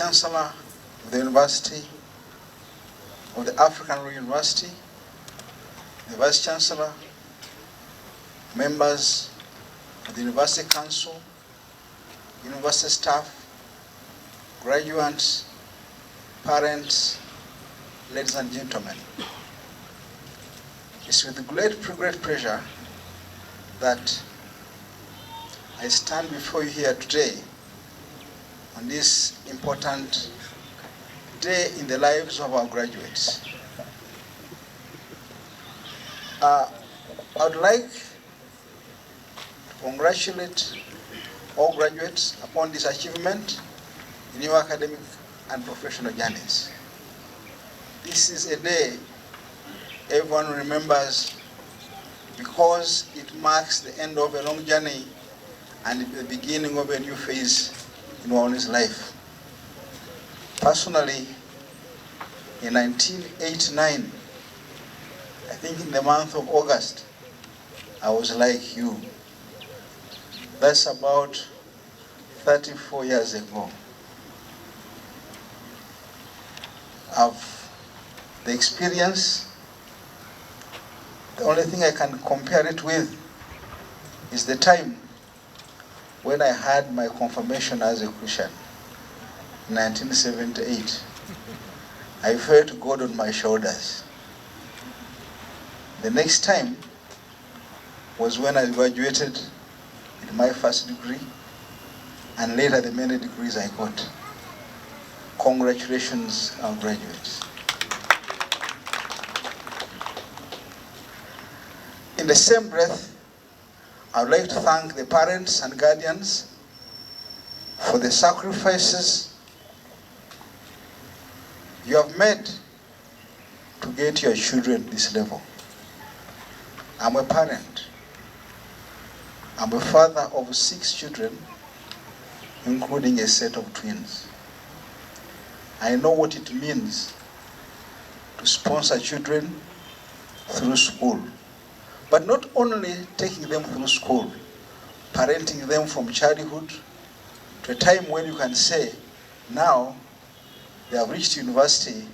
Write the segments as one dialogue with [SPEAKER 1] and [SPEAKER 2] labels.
[SPEAKER 1] Chancellor of the University of the African Royal University, the Vice Chancellor, members of the University Council, university staff, graduates, parents, ladies and gentlemen. It's with great pleasure that I stand before you here today on this important day in the lives of our graduates. I would like to congratulate all graduates upon this achievement in your academic and professional journeys. This is a day everyone remembers because it marks the end of a long journey and the beginning of a new phase in one's life. Personally, in 1989, I think in the month of August, I was like you. That's about 34 years ago. The experience, the only thing I can compare it with is the time when I had my confirmation as a Christian in 1978. I felt God on my shoulders. The next time was when I graduated with my first degree and later the many degrees I got. Congratulations, our graduates. In the same breath, I would like to thank the parents and guardians for the sacrifices you have made to get your children this level. I'm a parent. I'm a father of 6 children, including a set of twins. I know what it means to sponsor children through school. But not only taking them through school, parenting them from childhood to a time when you can say, now they have reached university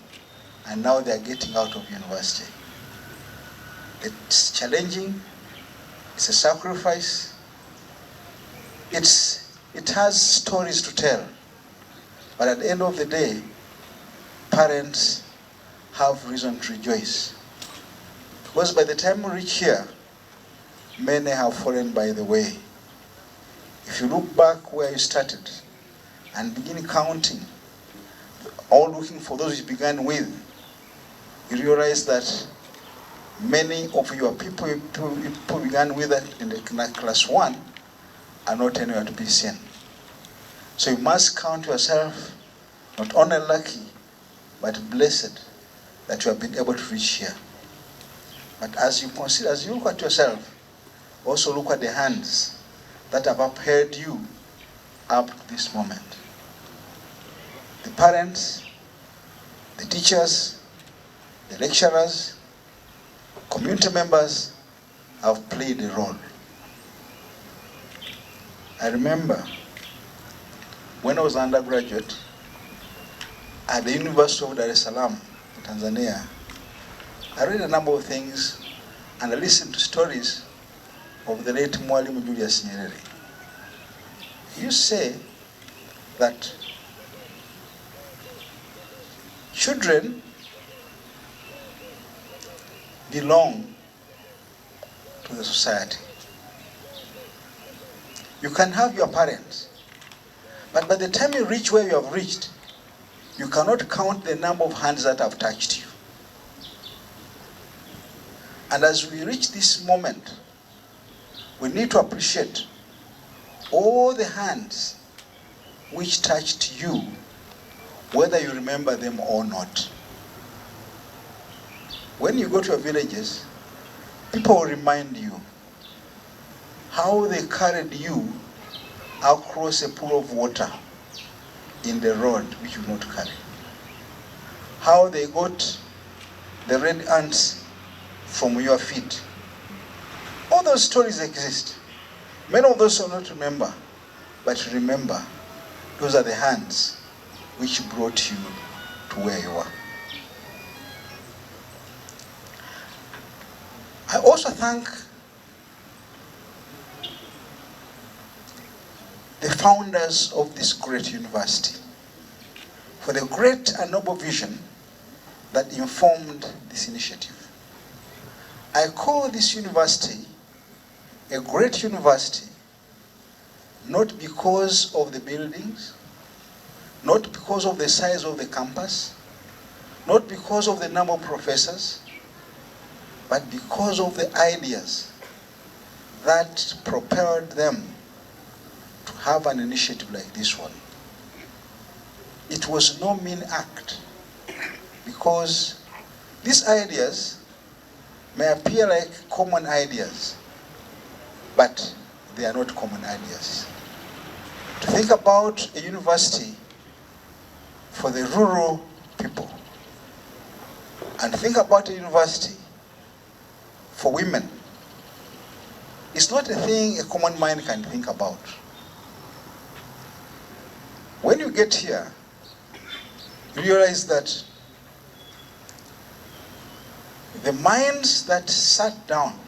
[SPEAKER 1] and now they are getting out of university. It's challenging, it's a sacrifice, it has stories to tell. But at the end of the day, parents have reason to rejoice. Because by the time we reach here, many have fallen by the way. If you look back where you started and begin counting, all looking for those you began with, you realize that many of your people you began with in the class 1 are not anywhere to be seen. So you must count yourself not only lucky, but blessed that you have been able to reach here. But as you consider, as you look at yourself, also look at the hands that have upheld you up to this moment. The parents, the teachers, the lecturers, community members have played a role. I remember when I was an undergraduate at the University of Dar es Salaam, Tanzania, I read a number of things and I listened to stories of the late Mwalimu Julius Nyerere. You say that children belong to the society. You can have your parents, but by the time you reach where you have reached, you cannot count the number of hands that have touched you. And as we reach this moment, we need to appreciate all the hands which touched you, whether you remember them or not. When you go to your villages, people will remind you how they carried you across a pool of water in the road which you not carry. How they got the red ants from your feet. All those stories exist. Many of those will not remember, but remember, those are the hands which brought you to where you are. I also thank the founders of this great university for the great and noble vision that informed this initiative. I call this university a great university, not because of the buildings, not because of the size of the campus, not because of the number of professors, but because of the ideas that propelled them to have an initiative like this one. It was no mean act, because these ideas may appear like common ideas, but they are not common ideas. To think about a university for the rural people, and think about a university for women, it's not a thing a common mind can think about. When you get here, you realize that the minds that sat down,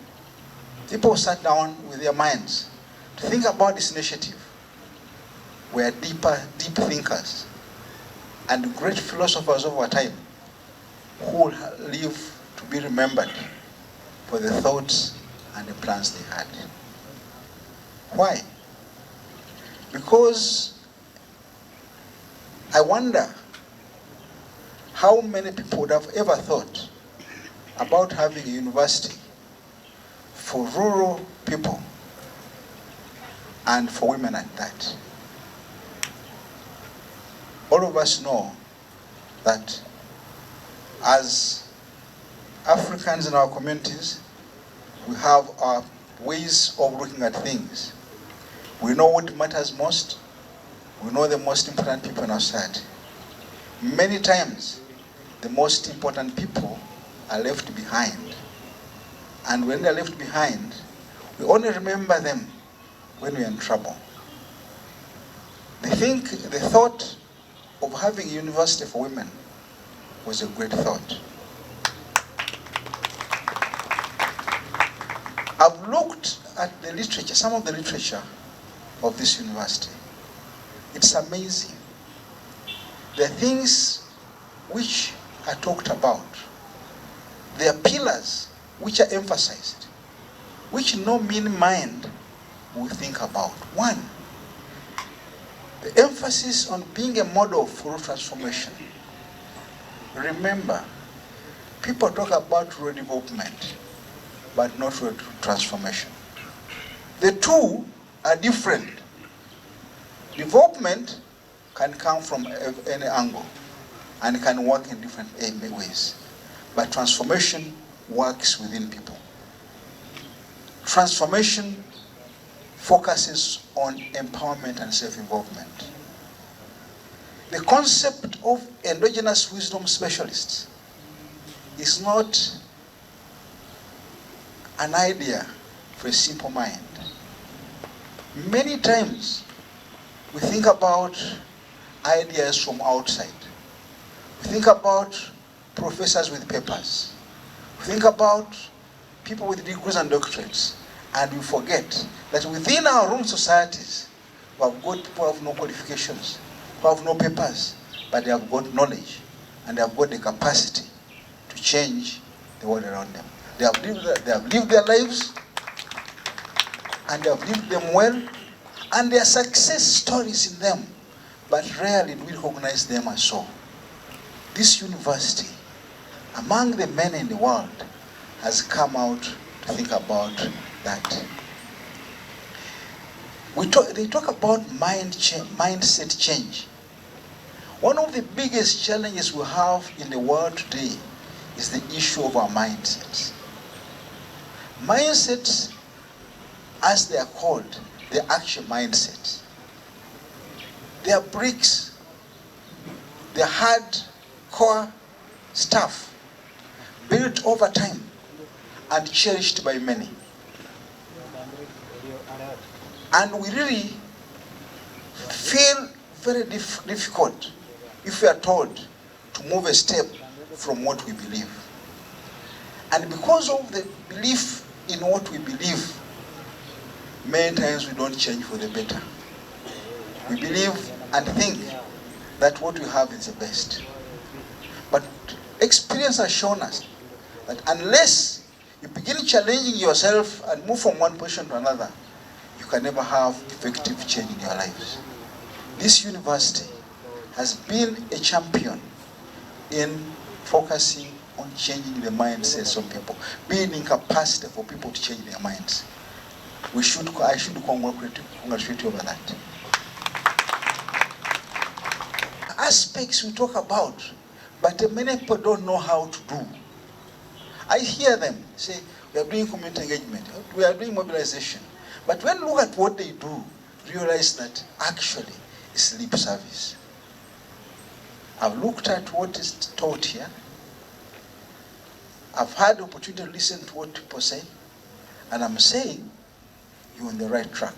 [SPEAKER 1] people sat down with their minds to think about this initiative, were deep thinkers and great philosophers of our time who will live to be remembered for the thoughts and the plans they had. Why? Because I wonder how many people would have ever thought about having a university for rural people and for women at that. All of us know that as Africans in our communities, we have our ways of looking at things. We know what matters most. We know the most important people in our society. Many times, the most important people are left behind. And when they're left behind, we only remember them when we're in trouble. The thought of having a university for women was a great thought. I've looked at the literature, some of the literature of this university. It's amazing. There are things which are talked about. There are pillars which are emphasized, which no mean mind will think about. One, the emphasis on being a model for transformation. Remember, people talk about rural development, but not rural transformation. The two are different. Development can come from any angle and can work in different ways. But transformation works within people. Transformation focuses on empowerment and self-involvement. The concept of endogenous wisdom specialists is not an idea for a simple mind. Many times, we think about ideas from outside. We think about professors with papers. We think about people with degrees and doctorates. And we forget that within our own societies, we have got people who have no qualifications, who have no papers, but they have got knowledge and they have got the capacity to change the world around them. They have lived their lives, and they have lived them well, and there are success stories in them, but rarely do we recognize them as so. This university, among the men in the world, has come out to think about that. They talk about mindset change. One of the biggest challenges we have in the world today is the issue of our mindsets. Mindsets, as they are called, they are actual mindsets. They are bricks. They are hard core stuff built over time and cherished by many. And we really feel very difficult if we are told to move a step from what we believe. And because of the belief in what we believe, many times we don't change for the better. We believe and think that what we have is the best. But experience has shown us that unless you begin challenging yourself and move from one position to another, you can never have effective change in your lives. This university has been a champion in focusing on changing the mindsets of people, building capacity for people to change their minds. I should congratulate you over that. Aspects we talk about, but many people don't know how to do. I hear them say, we are doing community engagement, we are doing mobilization. But when you look at what they do, realize that actually it's lip service. I've looked at what is taught here. I've had the opportunity to listen to what people say, and I'm saying you're on the right track.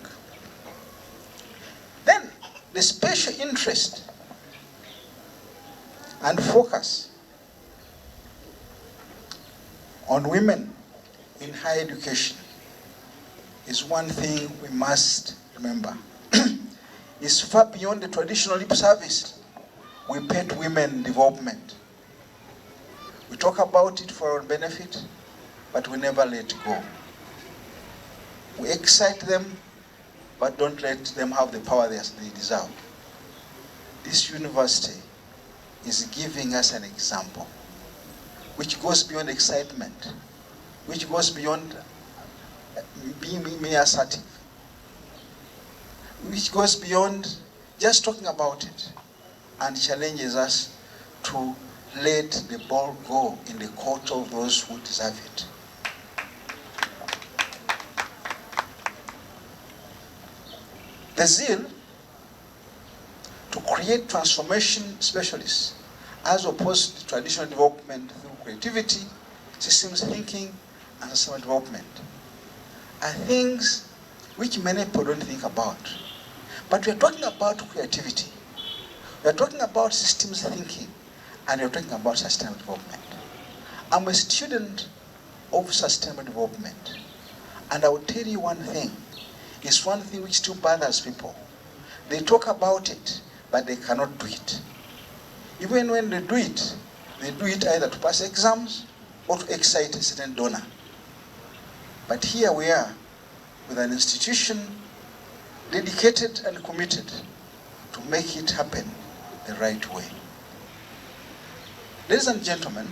[SPEAKER 1] Then the special interest and focus on women in higher education is one thing we must remember. It's far beyond the traditional lip service we pay to women development. We talk about it for our benefit, but we never let go. We excite them, but don't let them have the power they deserve. This university is giving us an example which goes beyond excitement, which goes beyond being mere assertive, which goes beyond just talking about it, and challenges us to let the ball go in the court of those who deserve it. The zeal to create transformation specialists as opposed to traditional development through creativity, systems thinking, and system development are things which many people don't think about. But we are talking about creativity. We are talking about systems thinking, and we are talking about sustainable development. I'm a student of sustainable development, and I will tell you one thing. It's one thing which still bothers people. They talk about it, but they cannot do it. Even when they do it either to pass exams or to excite a certain donor. But here we are with an institution dedicated and committed to make it happen the right way. Ladies and gentlemen,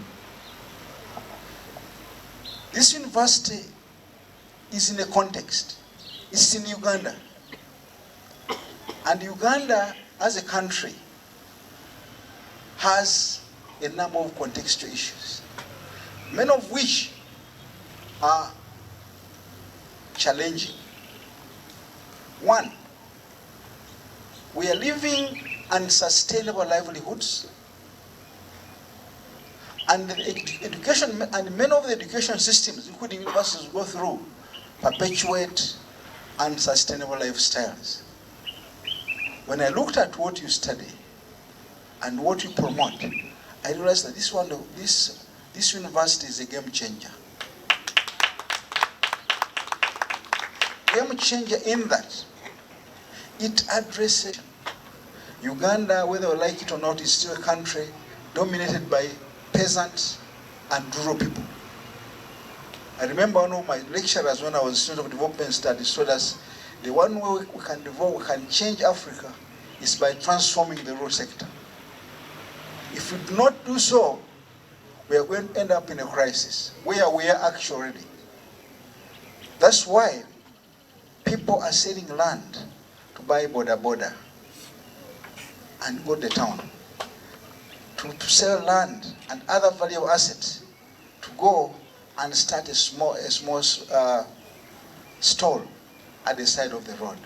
[SPEAKER 1] this university is in a context. It's in Uganda. And Uganda, as a country, has a number of contextual issues, many of which are challenging. One, we are living unsustainable livelihoods, and the education and many of the education systems, including universities, go through perpetuate unsustainable lifestyles. When I looked at what you study and what you promote, I realized that this university is a game changer. Game changer in that it addresses Uganda, whether we like it or not, is still a country dominated by peasants and rural people. I remember one of my lecturers when I was a student of development studies told us the one way we can change Africa is by transforming the rural sector. If we do not do so, we are going to end up in a crisis where we are actually already. That's why people are selling land to buy border and go to town, to sell land and other valuable assets to go and start a small stall at the side of the road.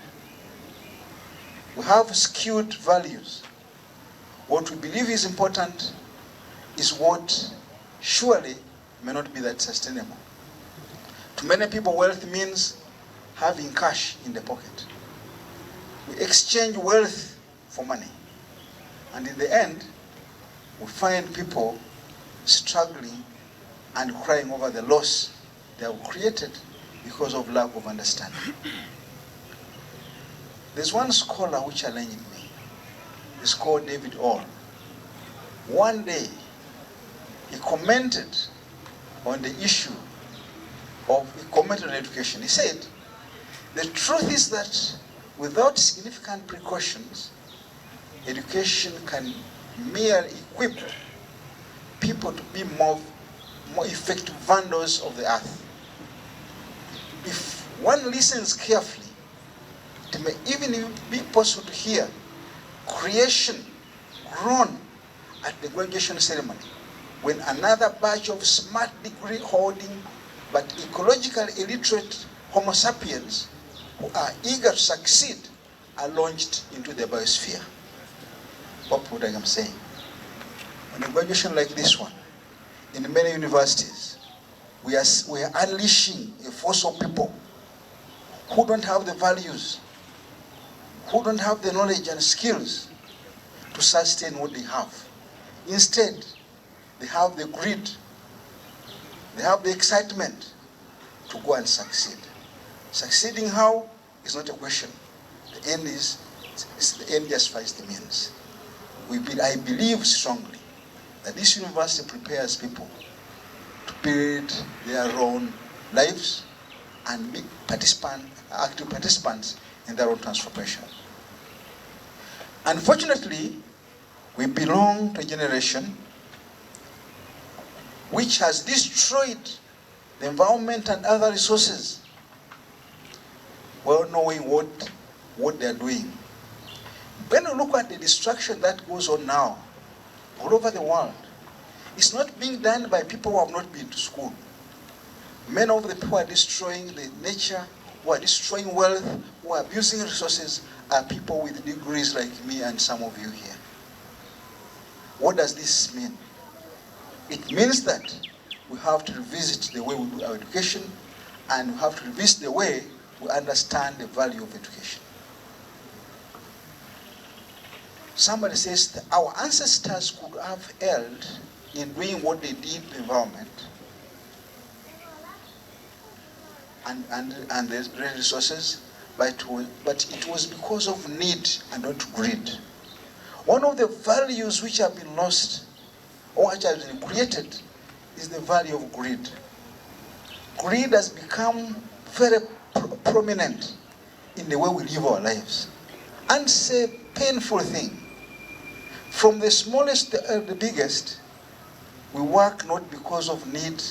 [SPEAKER 1] We have skewed values. What we believe is important is what surely may not be that sustainable. To many people, wealth means having cash in the pocket. We exchange wealth for money. And in the end, we find people struggling and crying over the loss they have created because of lack of understanding. There's one scholar who challenged me. It's called David Orr. One day, he commented on the issue he commented on education. He said, the truth is that without significant precautions, education can merely equip people to be more effective vandals of the earth. If one listens carefully, it may even be possible to hear creation groan at the graduation ceremony when another batch of smart degree-holding but ecologically illiterate Homo sapiens who are eager to succeed are launched into the biosphere. What I am saying? On a graduation like this one, in many universities, we are unleashing a force of people who don't have the values, who don't have the knowledge and skills to sustain what they have. Instead, they have the greed, they have the excitement to go and succeed. Succeeding how is not a question. The end the end justifies the means. I believe strongly that this university prepares people to build their own lives and be active participants in their own transformation. Unfortunately, we belong to a generation which has destroyed the environment and other resources, well knowing what they're doing. When we look at the destruction that goes on now all over the world, it's not being done by people who have not been to school. Many of the people who are destroying the nature, who are destroying wealth, who are abusing resources, are people with degrees like me and some of you here. What does this mean? It means that we have to revisit the way we do our education, and we have to revisit the way we understand the value of education. Somebody says that our ancestors could have erred in doing what they did to the environment and the resources, but it was because of need and not greed. One of the values which have been lost or which have been created is the value of greed. Greed has become very prominent in the way we live our lives. And it's a painful thing. From the smallest to the biggest, we work not because of need,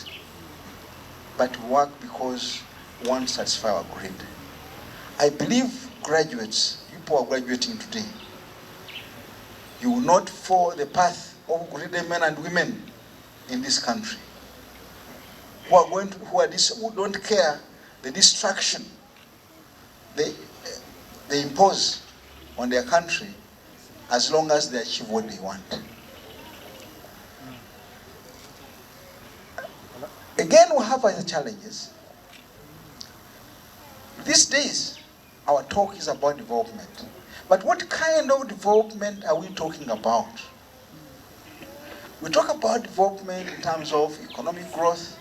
[SPEAKER 1] but we work because we want to satisfy our greed. I believe graduates, people who are graduating today, you will not follow the path of greedy men and women in this country who don't care the destruction they impose on their country as long as they achieve what they want. Again, we have other challenges. These days, our talk is about development. But what kind of development are we talking about? We talk about development in terms of economic growth,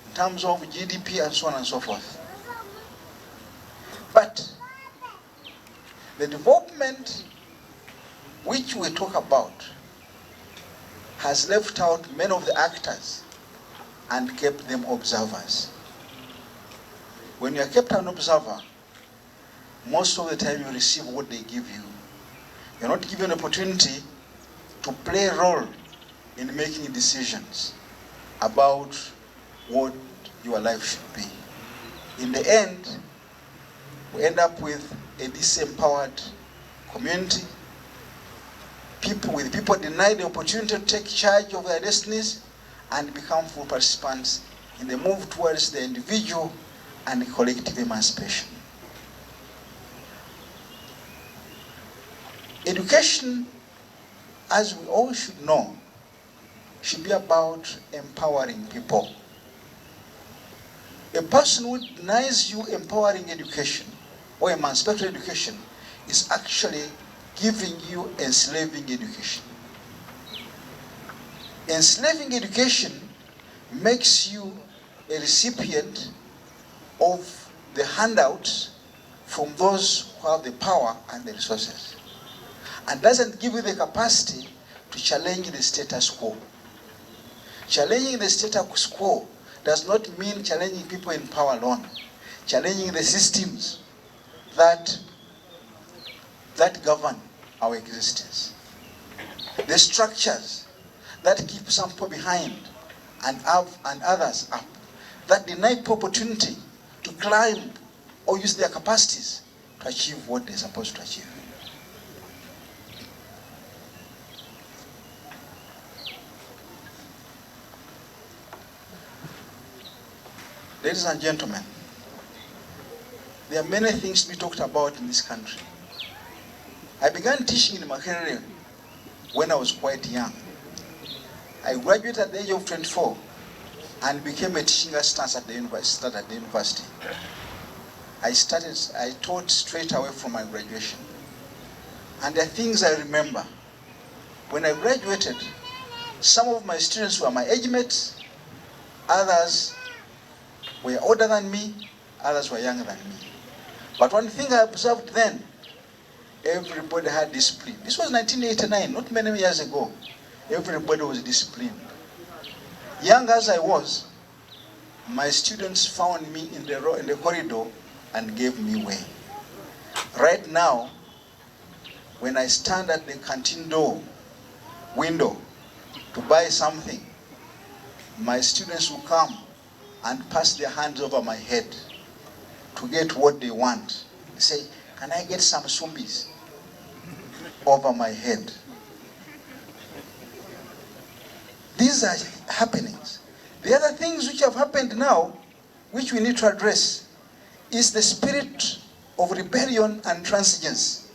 [SPEAKER 1] in terms of GDP, and so on and so forth. But the development which we talk about has left out many of the actors and kept them observers. When you are kept an observer, most of the time you receive what they give you. You're not given an opportunity to play a role in making decisions about what your life should be. In the end, we end up with a disempowered community, people denied the opportunity to take charge of their destinies and become full participants in the move towards the individual and collective emancipation. Education, as we all should know, should be about empowering people. A person who denies you empowering education or emancipatory education is actually giving you enslaving education. Enslaving education makes you a recipient of the handouts from those who have the power and the resources, and doesn't give you the capacity to challenge the status quo. Challenging the status quo does not mean challenging people in power alone. Challenging the systems that govern our existence. The structures that keep some people behind and others up, that deny people opportunity to climb or use their capacities to achieve what they're supposed to achieve. Ladies and gentlemen, there are many things to be talked about in this country. I began teaching in Makerere when I was quite young. I graduated at the age of 24 and became a teaching assistant at the university. I taught straight away from my graduation. And there are things I remember. When I graduated, some of my students were my age mates, others were older than me, others were younger than me. But one thing I observed then, everybody had discipline. This was 1989, not many years ago. Everybody was disciplined. Young as I was, my students found me in the corridor and gave me way. Right now, when I stand at the canteen window to buy something, my students will come and pass their hands over my head to get what they want. They say, "Can I get some sumbis?" Over my head. These are happenings. The other things which have happened now, which we need to address, is the spirit of rebellion and transigence,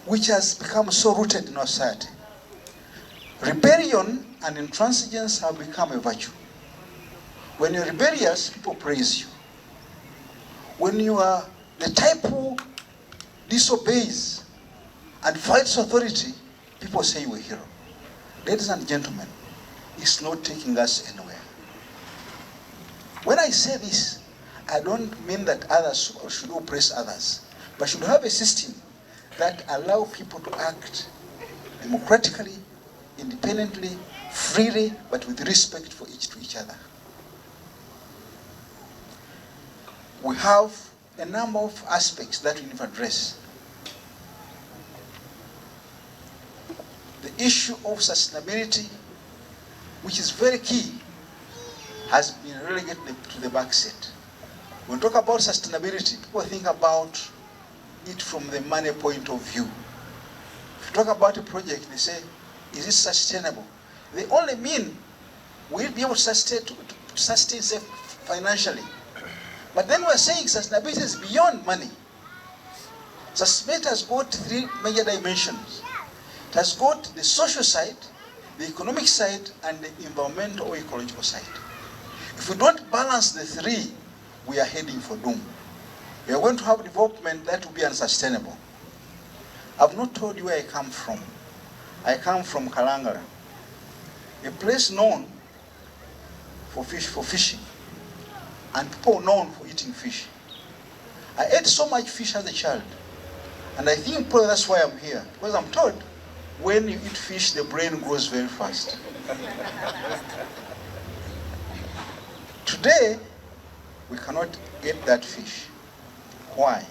[SPEAKER 1] which has become so rooted in our society. Rebellion and intransigence have become a virtue. When you're rebellious, people praise you. When you are the type who disobeys and fights authority, people say you're a hero. Ladies and gentlemen, it's not taking us anywhere. When I say this, I don't mean that others should oppress others, but should have a system that allow people to act democratically, independently, freely, but with respect for each other. We have a number of aspects that we need to address. The issue of sustainability, which is very key, has been relegated to the back seat. When we talk about sustainability, people think about it from the money point of view. If you talk about a project, they say, is it sustainable? They only mean, will it be able to sustain itself financially? But then we're saying sustainability is beyond money. Sustainability has got three major dimensions. It has got the social side, the economic side, and the environmental or ecological side. If we don't balance the three, we are heading for doom. We are going to have development that will be unsustainable. I've not told you where I come from. I come from Kalangala, a place known for fishing, and people known for eating fish. I ate so much fish as a child, and I think probably that's why I'm here, because I'm told when you eat fish, the brain grows very fast. Today, we cannot get that fish. Why?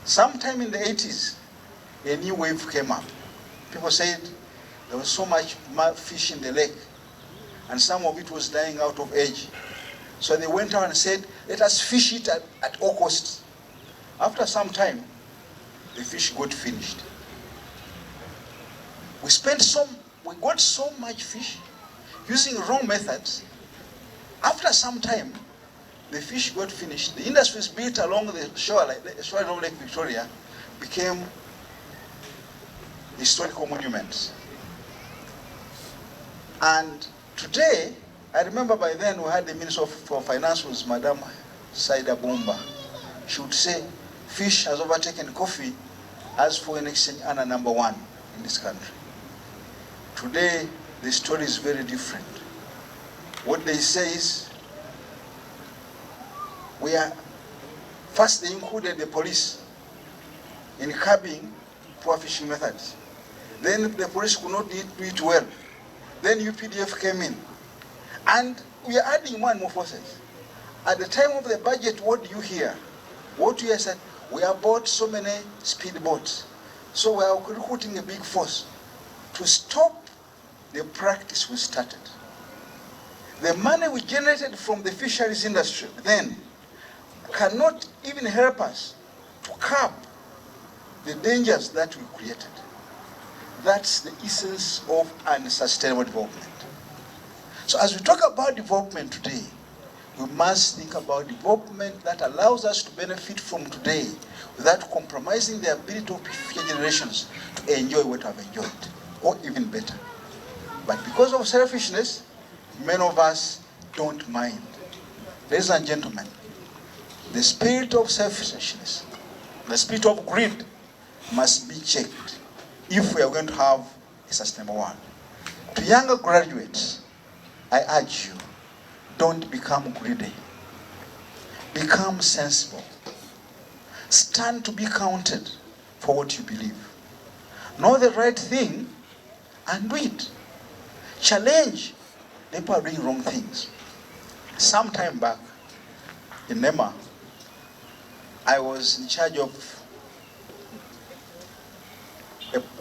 [SPEAKER 1] Sometime in the 80s, a new wave came up. People said there was so much fish in the lake, and some of it was dying out of age. So they went out and said, let us fish it at all costs. After some time, the fish got finished. We got so much fish using wrong methods. After some time, the fish got finished. The industries built along the shore of Lake Victoria became historical monuments. And today, I remember by then we had the Minister for Finance was Madam Saida Bomba. She would say, fish has overtaken coffee as foreign exchange earner number one in this country. Today, the story is very different. What they say is, first they included the police in curbing poor fishing methods. Then the police could not do it well. Then UPDF came in. And we are adding more and more forces. At the time of the budget, what do you hear? What you hear said, we have bought so many speedboats. So we are recruiting a big force to stop the practice we started. The money we generated from the fisheries industry then cannot even help us to curb the dangers that we created. That's the essence of unsustainable development. So as we talk about development today, we must think about development that allows us to benefit from today without compromising the ability of future generations to enjoy what we have enjoyed, or even better. But because of selfishness, many of us don't mind. Ladies and gentlemen, the spirit of selfishness, the spirit of greed must be checked if we are going to have a sustainable world. To younger graduates, I urge you, don't become greedy. Become sensible. Stand to be counted for what you believe. Know the right thing and do it. Challenge the people doing wrong things. Some time back in Nema, I was in charge of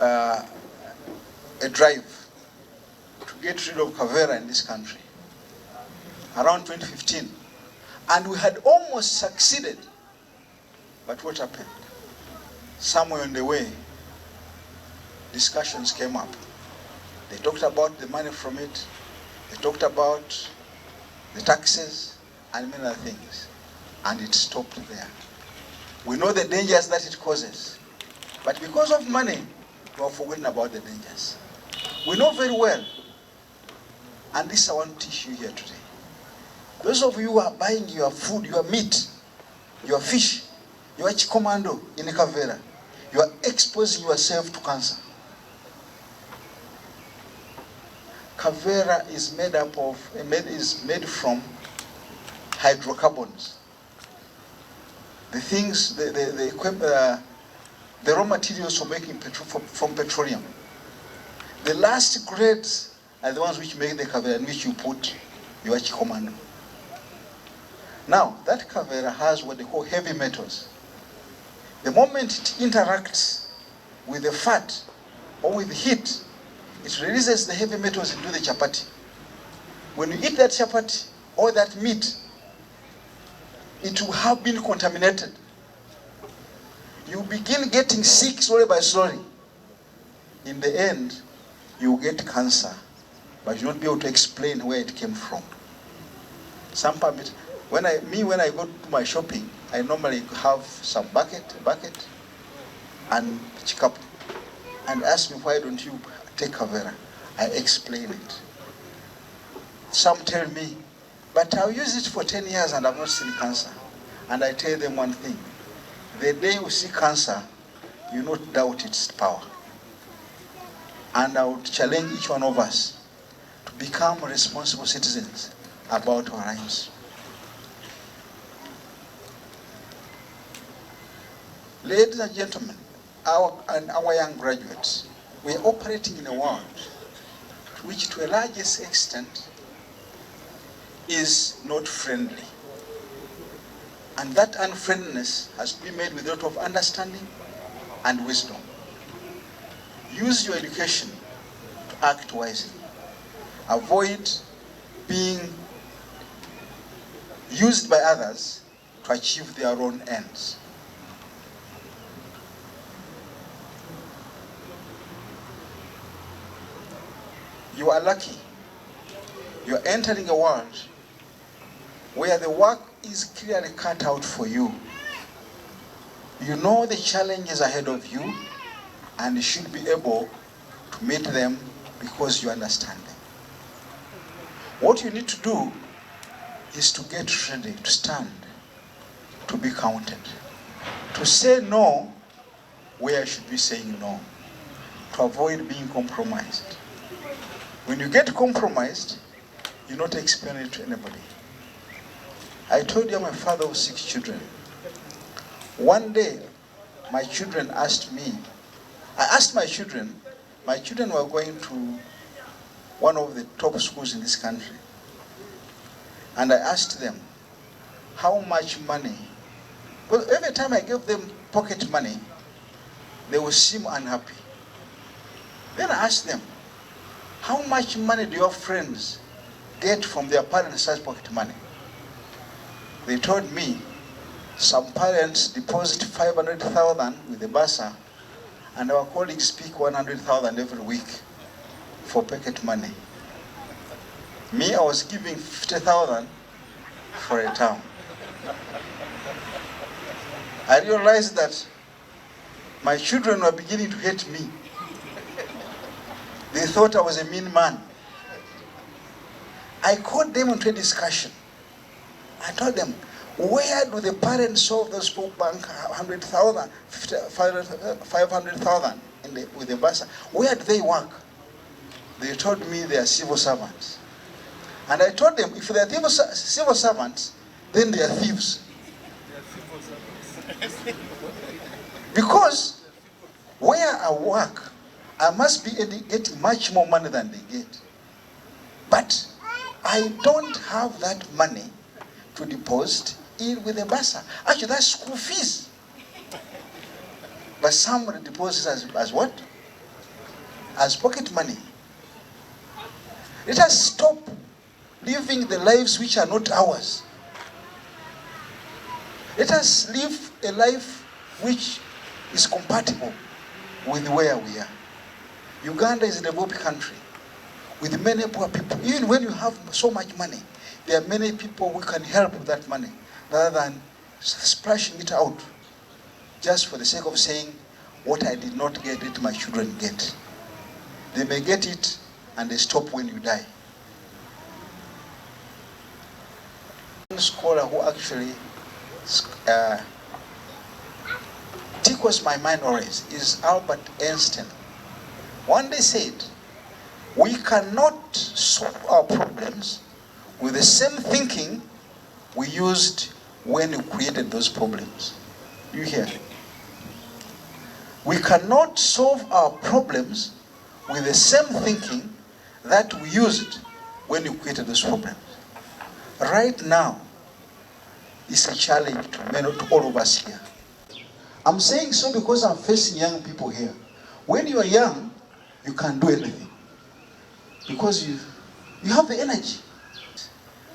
[SPEAKER 1] a drive to get rid of Kavera in this country around 2015, and we had almost succeeded. But what happened? Somewhere on the way, discussions came up. They talked about the money from it, they talked about the taxes and many other things, and it stopped there. We know the dangers that it causes, but because of money, we have forgotten about the dangers. We know very well, and this I want to teach you here today. Those of you who are buying your food, your meat, your fish, your chikomando in Kavera, you are exposing yourself to cancer. Kavera is made from hydrocarbons. The things, the raw materials for making from petroleum. The last grades are the ones which make the Kavera in which you put your chikomando. Now, that Kavera has what they call heavy metals. The moment it interacts with the fat or with heat, it releases the heavy metals into the chapati. When you eat that chapati or that meat, it will have been contaminated. You begin getting sick slowly by slowly. In the end, you will get cancer, but you will not be able to explain where it came from. Some permit. When I go to my shopping, I normally have some bucket, and chikapu, and ask me, why don't you take Kavera? I explain it. Some tell me, but I'll use it for 10 years and I've not seen cancer. And I tell them one thing, the day you see cancer, you not doubt its power. And I would challenge each one of us to become responsible citizens about our lives. Ladies and gentlemen, our young graduates, we are operating in a world which to a largest extent is not friendly. And that unfriendliness has been made with a lot of understanding and wisdom. Use your education to act wisely. Avoid being used by others to achieve their own ends. You are lucky. You are entering a world where the work is clearly cut out for you. You know the challenges ahead of you, and you should be able to meet them because you understand them. What you need to do is to get ready, to stand, to be counted, to say no where you should be saying no, to avoid being compromised. When you get compromised, you not explain it to anybody. I told you I'm a father of 6 children. One day, my children asked me, I asked my children were going to one of the top schools in this country. And I asked them, how much money? Well, every time I gave them pocket money, they would seem unhappy. Then I asked them, how much money do your friends get from their parents as pocket money? They told me some parents deposit 500,000 with the bursar, and our colleagues speak 100,000 every week for pocket money. Me, I was giving 50,000 for a term. I realized that my children were beginning to hate me. They thought I was a mean man. I called them into a discussion. I told them, where do the parents solve those book bank 100,000, 500,000 with the bursar? Where do they work? They told me they are civil servants. And I told them, if they are civil servants, then they are thieves. Because where I work, I must be getting much more money than they get. But I don't have that money to deposit in with the bursar. Actually, that's school fees. But somebody deposits as what? As pocket money. Let us stop living the lives which are not ours. Let us live a life which is compatible with where we are. Uganda is a developed country with many poor people. Even when you have so much money, there are many people who can help with that money rather than splashing it out just for the sake of saying, what I did not get it, my children get. They may get it and they stop when you die. One scholar who actually tickles my mind always is Albert Einstein. One day said, we cannot solve our problems with the same thinking we used when we created those problems. You hear? We cannot solve our problems with the same thinking that we used when we created those problems. Right now, it's a challenge to all of us here. I'm saying so because I'm facing young people here. When you are young, you can do anything. Because you have the energy.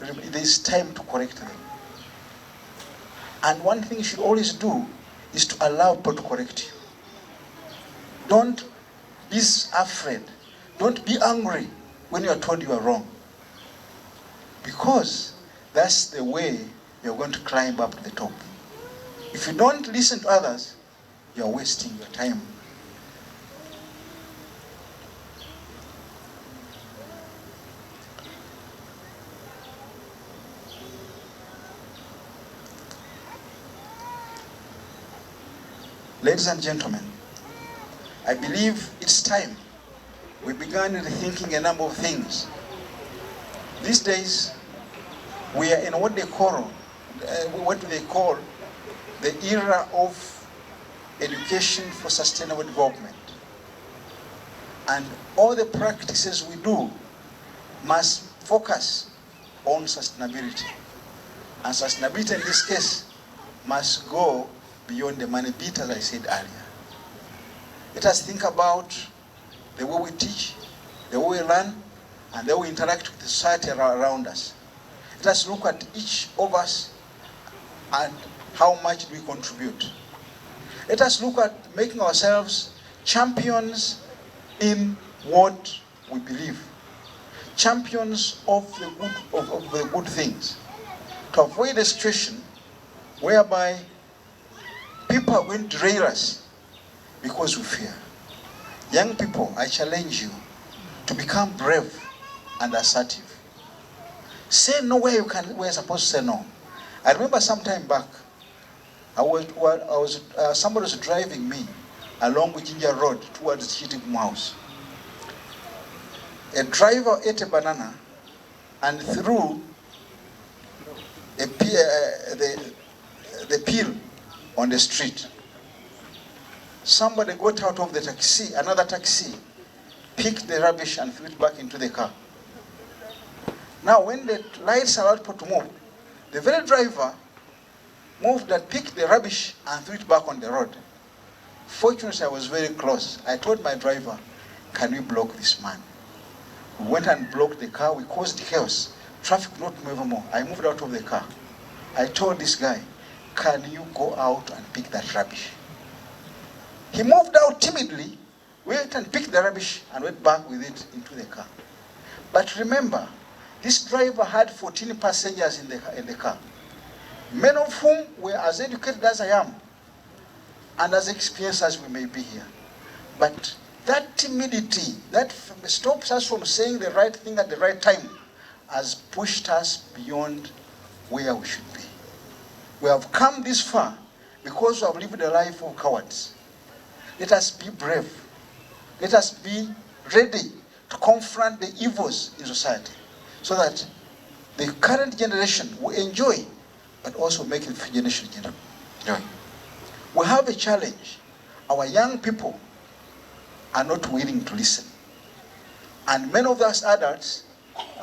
[SPEAKER 1] It is time to correct them. And one thing you should always do is to allow people to correct you. Don't be afraid. Don't be angry when you are told you are wrong. Because that's the way you're going to climb up to the top. If you don't listen to others, you're wasting your time. Ladies and gentlemen, I believe it's time we began rethinking a number of things. These days, we are in what do they call the era of education for sustainable development. And all the practices we do must focus on sustainability. And sustainability in this case must go beyond the money bit, as I said earlier. Let us think about the way we teach, the way we learn, and the way we interact with the society around us. Let us look at each of us and how much we contribute. Let us look at making ourselves champions in what we believe, champions of the good things, to avoid a situation whereby people are going to derail us because we fear. Young people, I challenge you to become brave and assertive. Say no where you can, where you're supposed to say no. I remember some time back, somebody was driving me along Jinja Road towards Chitigum House. A driver ate a banana and threw the peel on the street. Somebody got out of the taxi, another taxi, picked the rubbish and threw it back into the car. Now when the lights are allowed to move, the very driver moved and picked the rubbish and threw it back on the road. Fortunately, I was very close. I told my driver, can we block this man? We went and blocked the car. We caused chaos. Traffic could not move anymore. I moved out of the car. I told this guy, can you go out and pick that rubbish? He moved out timidly, went and picked the rubbish and went back with it into the car. But remember, this driver had 14 passengers in the car, many of whom were as educated as I am and as experienced as we may be here. But that timidity that stops us from saying the right thing at the right time has pushed us beyond where we should be. We have come this far because we have lived a life of cowards. Let us be brave. Let us be ready to confront the evils in society so that the current generation will enjoy, but also make the future generation enjoy. We have a challenge. Our young people are not willing to listen. And many of us adults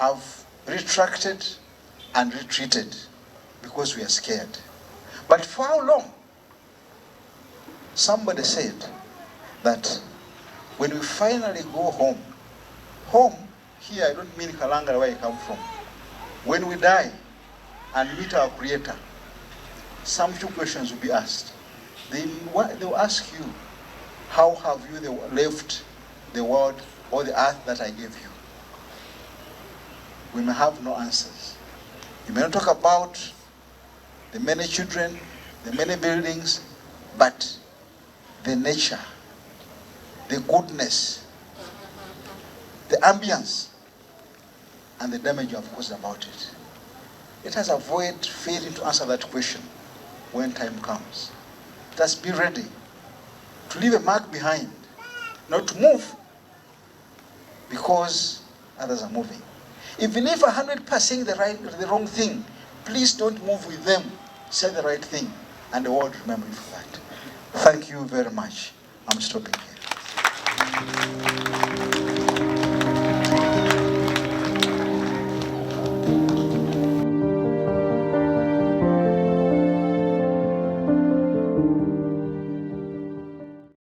[SPEAKER 1] have retracted and retreated because we are scared. But for how long? Somebody said that when we finally go home here, I don't mean Kalanga where I come from. When we die and meet our Creator, some few questions will be asked. They will ask you, how have you left the world or the earth that I gave you? We may have no answers. You may not talk about the many children, the many buildings, but the nature, the goodness, the ambience, and the damage you have caused about it. Let us avoid failing to answer that question when time comes. Let us be ready to leave a mark behind, not to move because others are moving. Even if 100 are saying the wrong thing, please don't move with them. Say the right thing, and the world will remember you for that. Thank you very much. I'm stopping here.